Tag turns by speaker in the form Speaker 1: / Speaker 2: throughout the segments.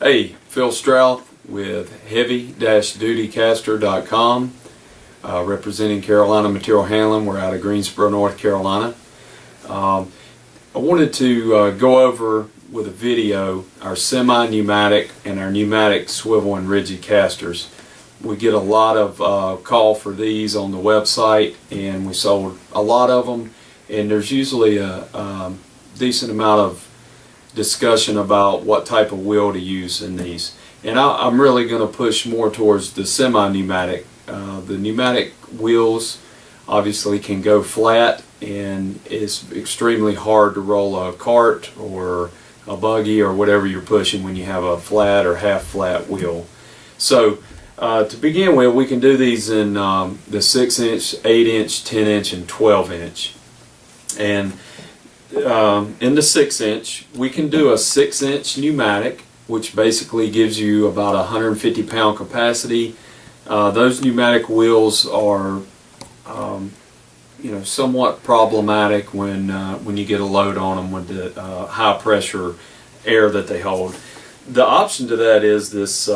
Speaker 1: Hey, Phil Strout with heavy-dutycaster.com, representing Carolina Material Handling. We're out of Greensboro, North Carolina. I wanted to go over with a video our semi-pneumatic and our pneumatic swivel and rigid casters. We get a lot of call for these on the website, and we sold a lot of them, and there's usually a decent amount of discussion about what type of wheel to use in these. And I'm really going to push more towards the semi-pneumatic. The pneumatic wheels obviously can go flat, and it's extremely hard to roll a cart or a buggy or whatever you're pushing when you have a flat or half flat wheel. So to begin with, we can do these in the 6-inch, 8-inch, 10-inch, and 12-inch. And in the 6-inch, we can do a 6-inch pneumatic, which basically gives you about 150 pound capacity. Those pneumatic wheels are somewhat problematic when you get a load on them with the high pressure air that they hold. The option to that is this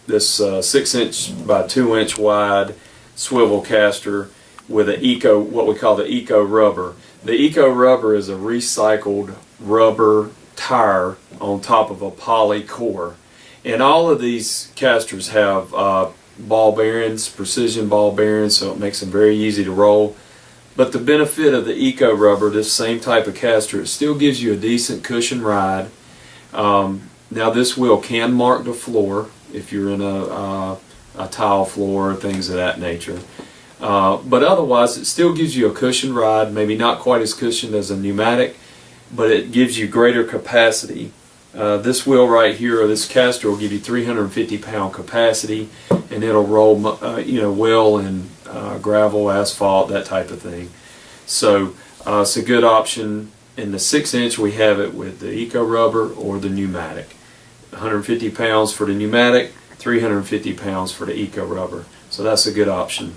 Speaker 1: 6-inch by 2-inch wide swivel caster with what we call the eco rubber. The eco rubber is a recycled rubber tire on top of a poly core, and all of these casters have ball bearings, precision ball bearings, so it makes them very easy to roll. But the benefit of the eco rubber, this same type of caster, it still gives you a decent cushion ride. Now this wheel can mark the floor if you're in a tile floor or things of that nature. But otherwise it still gives you a cushion ride, maybe not quite as cushioned as a pneumatic, but it gives you greater capacity. This wheel right here, or this caster, will give you 350 pound capacity, and it'll roll well in gravel, asphalt, that type of thing. So it's a good option. In the 6-inch, we have it with the eco rubber or the pneumatic. 150 pounds for the pneumatic, 350 pounds for the eco rubber. So that's a good option.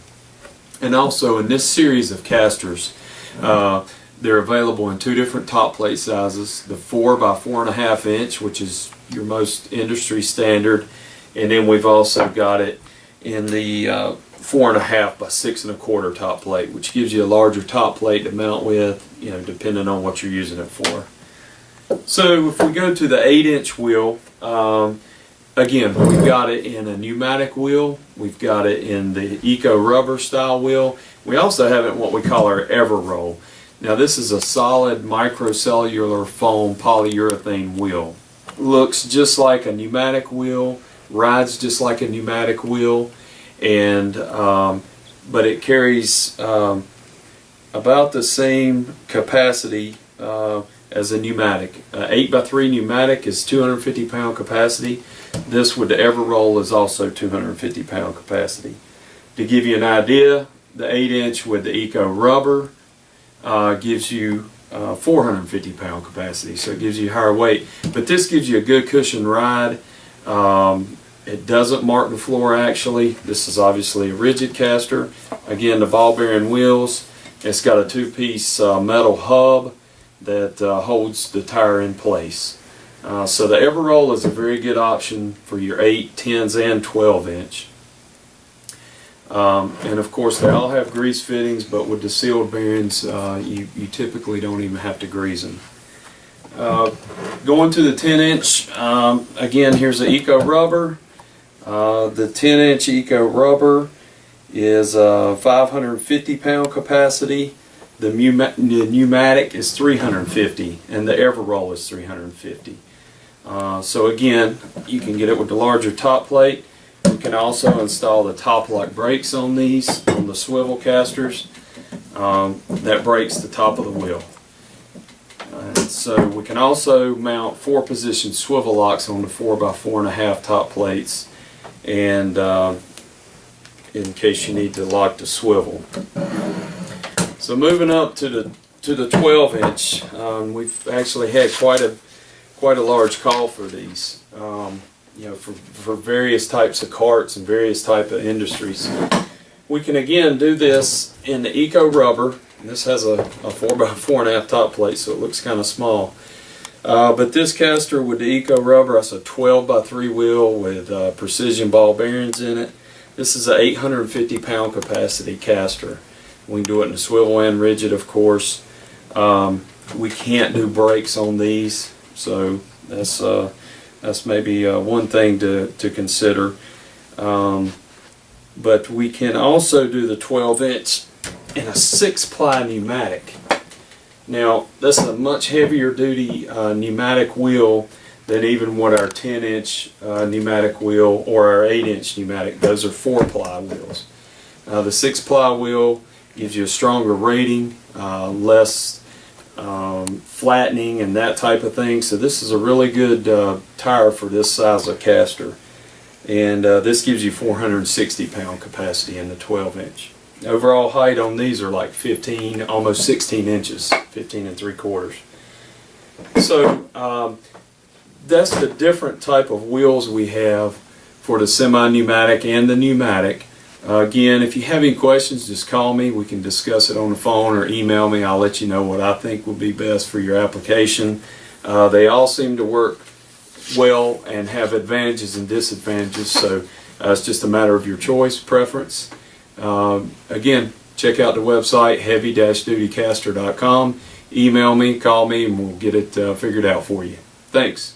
Speaker 1: And also in this series of casters, they're available in two different top plate sizes: the 4 by 4.5 inch, which is your most industry standard, and then we've also got it in the 4.5 by 6.25 top plate, which gives you a larger top plate to mount with, depending on what you're using it for. So if we go to the 8-inch wheel, again, we've got it in a pneumatic wheel, we've got it in the eco rubber style wheel. We also have it in what we call our Ever-Roll. Now this is a solid microcellular foam polyurethane wheel. Looks just like a pneumatic wheel, rides just like a pneumatic wheel, and but it carries about the same capacity as a pneumatic. 8 by 3 pneumatic is 250 pound capacity. This with the Ever-Roll is also 250 pound capacity. To give you an idea, the 8-inch with the eco rubber gives you 450 pound capacity, so it gives you higher weight, but this gives you a good cushion ride. It doesn't mark the floor actually. This is obviously a rigid caster. Again, the ball bearing wheels. It's got a 2-piece metal hub that holds the tire in place. So the Ever-Roll is a very good option for your 8, 10s, and 12-inch. And of course they all have grease fittings, but with the sealed bearings you typically don't even have to grease them. Going to the 10-inch, again, here's the eco rubber. The 10-inch eco rubber is 550 pound capacity. The pneumatic is 350, and the Ever-Roll is 350. So again, you can get it with the larger top plate. You can also install the top lock brakes on these, on the swivel casters. That brakes the top of the wheel. So we can also mount 4-position swivel locks on the 4 by 4.5 top plates, and in case you need to lock the swivel. So moving up to the 12-inch, we've actually had quite a large call for these. For various types of carts and various type of industries. We can again do this in the eco rubber. This has a 4 by 4.5 top plate, so it looks kind of small. But this caster with the Eco Rubber, that's a 12x3 wheel with precision ball bearings in it. This is an 850 pound capacity caster. We can do it in a swivel and rigid, of course. We can't do brakes on these, so that's maybe one thing to consider. But we can also do the 12-inch in a 6-ply pneumatic. Now, that's a much heavier duty pneumatic wheel than even what our 10-inch pneumatic wheel or our 8-inch pneumatic. Those are 4-ply wheels. The 6-ply wheel gives you a stronger rating, less flattening and that type of thing. So this is a really good tire for this size of caster. And this gives you 460 pound capacity in the 12-inch. Overall height on these are like 15, almost 16 inches, 15 3/4. So that's the different type of wheels we have for the semi-pneumatic and the pneumatic. Again, if you have any questions, just call me. We can discuss it on the phone or email me. I'll let you know what I think would be best for your application. They all seem to work well and have advantages and disadvantages, so it's just a matter of your choice, preference. Again, check out the website heavy-dutycaster.com. Email me, call me, and we'll get it figured out for you. Thanks.